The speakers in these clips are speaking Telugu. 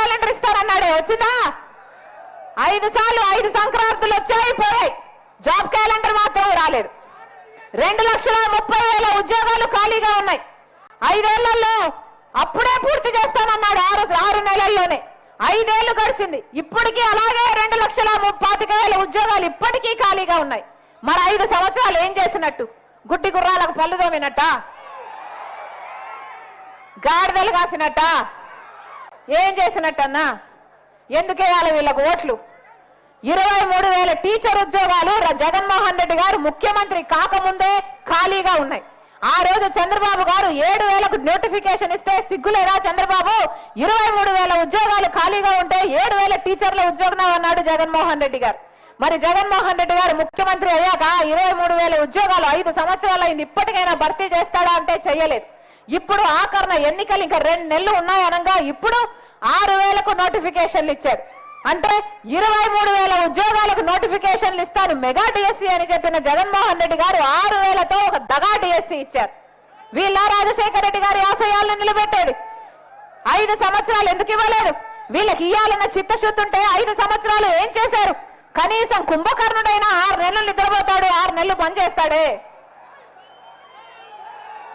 క్యాలెండర్ ఇస్తారన్నాడే, వచ్చిందా? 5 సార్లు 5 సంక్రాంతులు వచ్చాయి పోయాయి, జాబ్ క్యాలెండర్ మాత్రం రాలేదు. 2,30,000 ఉద్యోగాలు ఖాళీగా ఉన్నాయి. 5 ఏళ్లలో అప్పుడే పూర్తి చేస్తానన్నాడు, 6 నెలల్లోనే. 5 ఏళ్లు గడిచింది, ఇప్పటికీ అలాగే 2,25,000 ఉద్యోగాలు ఇప్పటికీ ఖాళీగా ఉన్నాయి. మరి 5 సంవత్సరాలు ఏం చేసినట్టు? గుడ్డి గుర్రాలకు పళ్ళు తోమినట్ట, గాడిదలు కాసినట్ట, ఏం చేసినట్టన్నా? ఎందుకేయాలి వీళ్ళకు ఓట్లు? 23,000 టీచర్ ఉద్యోగాలు జగన్మోహన్ రెడ్డి గారు ముఖ్యమంత్రి కాకముందే ఖాళీగా ఉన్నాయి. ఆ రోజు చంద్రబాబు గారు 7,000కు నోటిఫికేషన్ ఇస్తే సిగ్గులేదా చంద్రబాబు? 23,000 ఉద్యోగాలు ఖాళీగా ఉంటే 7,000 టీచర్ల ఉద్యోగం అన్నాడు జగన్మోహన్ రెడ్డి గారు. మరి జగన్మోహన్ రెడ్డి గారు ముఖ్యమంత్రి అయ్యాక 23,000 ఉద్యోగాలు 5 సంవత్సరాలు అయింది, ఇప్పటికైనా భర్తీ చేస్తాడా అంటే చెయ్యలేదు. ఇప్పుడు ఆఖరణ ఎన్నికలు ఇంకా 2 నెలలు ఉన్నాయనగా ఇప్పుడు 6,000కు నోటిఫికేషన్లు ఇచ్చాడు. అంటే 23,000 ఉద్యోగాలకు నోటిఫికేషన్లు ఇస్తాను మెగా డిఎస్సీ అని చెప్పిన జగన్మోహన్ రెడ్డి గారు 6,000తో ఒక దగా డిఎస్సీ ఇచ్చారు. వీళ్ళ రాజశేఖర రెడ్డి గారి ఆశయాలను నిలబెట్టేది 5 సంవత్సరాలు ఎందుకు ఇవ్వలేదు? వీళ్ళకి ఇయ్యాలన్న చిత్తశుద్ధి ఉంటే 5 సంవత్సరాలు ఏం చేశారు? కనీసం కుంభకర్ణుడైనా 6 నెలలు నిద్రపోతాడు, 6 నెలలు పనిచేస్తాడే.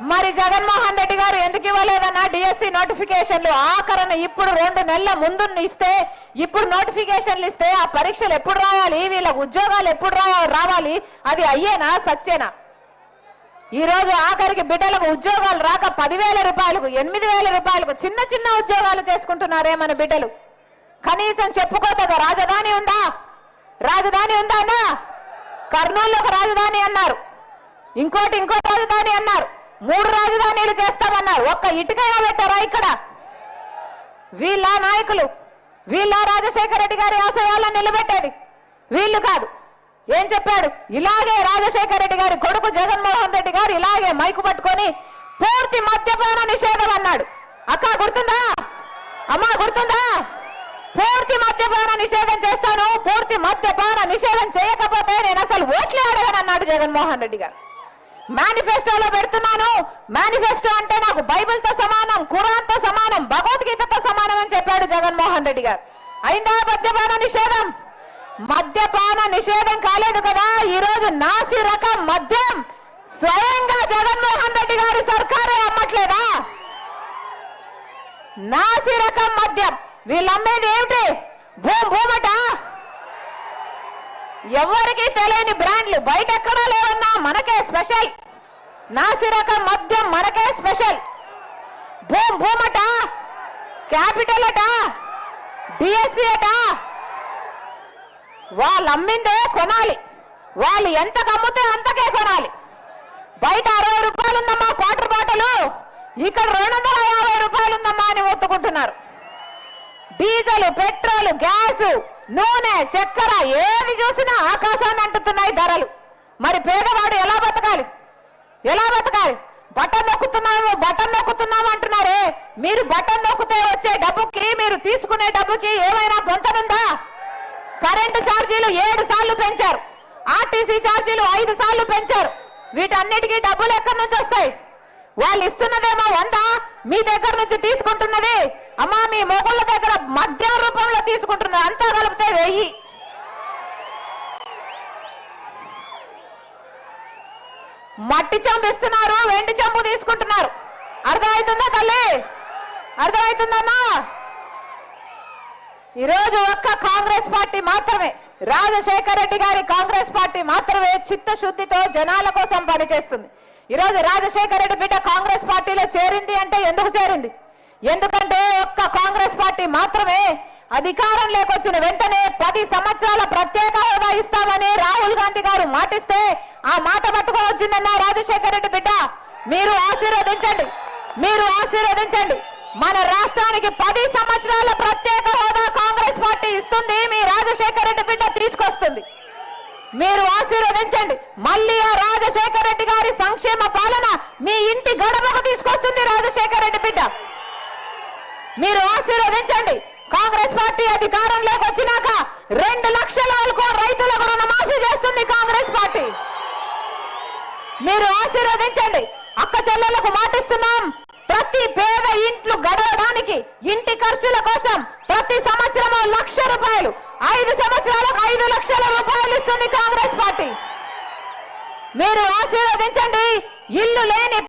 మరి జగన్మోహన్ రెడ్డి గారు ఎందుకు ఇవ్వలేదన్నా డిఎస్సీ నోటిఫికేషన్లు? ఆఖరణ ఇప్పుడు 2 నెలల ముందు ఇస్తే, ఇప్పుడు నోటిఫికేషన్లు ఇస్తే ఆ పరీక్షలు ఎప్పుడు రావాలి? వీళ్ళ ఉద్యోగాలు ఎప్పుడు రావాలి? అది అయ్యేనా సచ్చేనా? ఈ రోజు ఆఖరికి బిడ్డలకు ఉద్యోగాలు రాక 10,000 రూపాయలకు 8,000 రూపాయలకు చిన్న చిన్న ఉద్యోగాలు చేసుకుంటున్నారే మన బిడ్డలు. కనీసం చెప్పుకోదగ్గ రాజధాని ఉందా? రాజధాని ఉందా అన్నా? కర్నూలులో ఒక రాజధాని అన్నారు, ఇంకో రాజధాని అన్నారు, 3 రాజధానులు చేస్తామన్నారు. ఒక్క ఇటుకైనా పెట్టారా ఇక్కడ? వీళ్ళ నాయకులు, వీళ్ళ రాజశేఖర రెడ్డి గారి ఆశయాలను నిలబెట్టేది వీళ్ళు కాదు. ఏం చెప్పాడు? ఇలాగే రాజశేఖర రెడ్డి గారి కొడుకు జగన్మోహన్ రెడ్డి గారు ఇలాగే మైకు పట్టుకొని పూర్తి మద్యపాన నిషేధం అన్నాడు. అక్క గుర్తుందా? అమ్మా గుర్తుందా? పూర్తి మద్యపాన నిషేధం చేస్తాను, పూర్తి మద్యపాన నిషేధం చేయకపోతే నేను అసలు ఓట్లే అడగనన్నాడు జగన్మోహన్ రెడ్డి గారు. మేనిఫెస్టోలో పెడుతున్నాను, మేనిఫెస్టో అంటే నాకు బైబిల్తో సమానం, ఖురాన్తో సమానం, భగవద్గీతతో సమానం అని చెప్పాడు జగన్మోహన్ రెడ్డి గారు. అయిందా మద్యపాన నిషేధం? మద్యపాన నిషేధం కాలేదు కదా. ఈ రోజు నాసి రకం మద్యం స్వయంగా జగన్మోహన్ రెడ్డి గారి సర్కారే అమ్మట్లేదా? నాసి రకం మద్యం వీళ్ళు అమ్మేది ఏమిటి? భూమట, ఎవరికి తెలియని బ్రాండ్లు, బయట ఎక్కడా లేవన్నా మనకే స్పెషల్. నాసి రకం మద్యం మనకే స్పెషల్. భూమట, క్యాపిటల్ అట, డిఎస్సీ అట. వాళ్ళు అమ్మిందే కొనాలి, వాళ్ళు ఎంత కమ్మితే అంతకే కొనాలి. బయట 60 రూపాయలు ఉందమ్మా క్వార్టర్ బాటలు, ఇక్కడ 250 రూపాయలు ఉందమ్మా అని ఒత్తుకుంటున్నారు. డీజిల్, పెట్రోల్, గ్యాసు, నూనె, చక్కెర ఏది చూసినా ఆకాశాన్ని అంటుతున్నాయి ధరలు. మరి పేదవాడు ఎలా బతకాలి? ఎలా బతకాలి? బటన్ నొక్కుతున్నాము అంటున్నారే. మీరు బటన్ నొక్కితే వచ్చే డబ్బుకి, మీరు తీసుకునే డబ్బుకి ఏమైనా పొంతనుందా? కరెంటు ఛార్జీలు 7 సార్లు పెంచారు, ఆర్టీసీ ఛార్జీలు 5 సార్లు పెంచారు. వీటన్నిటికీ డబ్బులు ఎక్కడి నుంచి వస్తాయి? వాళ్ళు ఇస్తున్నదేమో 100, మీ దగ్గర నుంచి తీసుకుంటున్నది అమ్మా మీ మొగుళ్ళ దగ్గర మద్యం రూపంలో తీసుకుంటున్నారు, అంతా కలిపితే 1000. మట్టి చెంబు ఇస్తున్నారు, వెండి చెంబు తీసుకుంటున్నారు. అర్థమవుతుందా తల్లి? అర్థమవుతుందమ్మా? ఈరోజు ఒక్క కాంగ్రెస్ పార్టీ మాత్రమే, రాజశేఖర రెడ్డి గారి కాంగ్రెస్ పార్టీ మాత్రమే చిత్తశుద్ధితో జనాల కోసం పనిచేస్తుంది. ఈరోజు రాజశేఖర రెడ్డి బిడ్డ కాంగ్రెస్ పార్టీలో చేరింది అంటే ఎందుకు చేరింది? ఎందుకంటే ఒక్క కాంగ్రెస్ పార్టీ మాత్రమే అధికారం లేకొచ్చిన వెంటనే 10 సంవత్సరాల ప్రత్యేక హోదా ఇస్తామని రాహుల్ గాంధీ గారు మాటిస్తే ఆ మాట పట్టుకొని వచ్చిందన్న రాజశేఖర రెడ్డి బిడ్డ. మీరు ఆశీర్వదించండి, మీరు ఆశీర్వదించండి. మన రాష్ట్రానికి 10 సంవత్సరాల ప్రత్యేక హోదా కాంగ్రెస్ పార్టీ ఇస్తుంది, మీ రాజశేఖర రెడ్డి బిడ్డ తీసుకొస్తుంది. మీరు ఆశీర్వదించండి. మళ్ళీ ఆ రాజశేఖర రెడ్డి గారి సంక్షేమ పాలన మీ ఇంటి గడపకు తీసుకొస్తుంది రాజశేఖర రెడ్డి బిడ్డ. మీరు ఆశీర్వదించండి. కాంగ్రెస్ పార్టీ అధికారంలోకి వచ్చినాక 2 లక్షల వరకు రైతులకు రుణమాఫీ చేస్తుంది కాంగ్రెస్ పార్టీ. మీరు ఆశీర్వదించండి. అక్క చెల్లెలకు మాటిస్తున్నాం, ప్రతి పేద ఇంట్లు గడవడానికి ఇంటి ఖర్చుల కోసం ప్రతి సంవత్సరం 1,00,000 రూపాయలు 5 సంవత్సరాలకు 5 లక్షల రూపాయలు ఇస్తుంది కాంగ్రెస్ పార్టీ. మీరు ఆశీర్వదించండి. ఇల్లు లేని